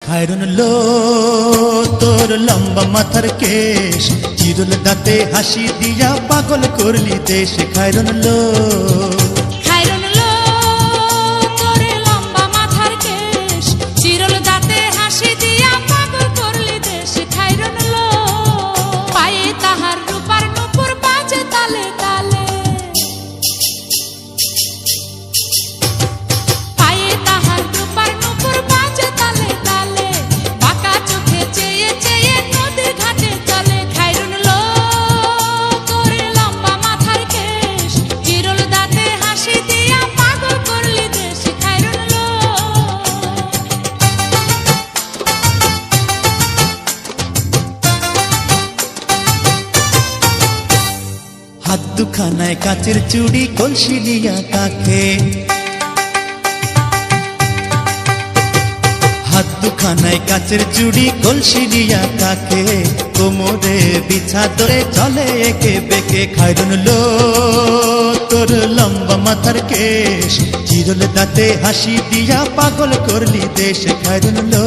খায়রুন লো তোর লম্বা মাথার কেশ, চিরুল দাঁতে হাসি দিয়া পাগল করলি দেশ। খায়রুন লো খায়রুন লো তোর লম্বা মাথার কেশ, চিরল দাঁতে হাসি দিয়া পাগল করলি দেশ। খায়রুন লো পায়ে তাহার রূপার নূপুর বাজে তালে তালে, পায়ে তাহার রূপার নূপুর বাজে তালে তালে, বাঁকা চোখে চেয়ে চেয়ে নদীর ঘাটে চলে। খায়রুন লো তোর লম্বা মাথার কেশ, চিরল দাঁতে হাসি দিয়া পাগল করলি দেশ। খায়রুন লো হাত দুখানায় কাচের চুড়ি, কলসি নিয়া কাকে। হাত দুখানায় কাচের চুড়ি, কলসি নিয়া কাকে। কোমরে বিছা ধরে চলে একে বেঁকে। খায়রুন লো তোর লম্বা মাথার কেশ, চিরল দাঁতে হাসি দিয়া পাগল করলি দেশ। খায়রুন লো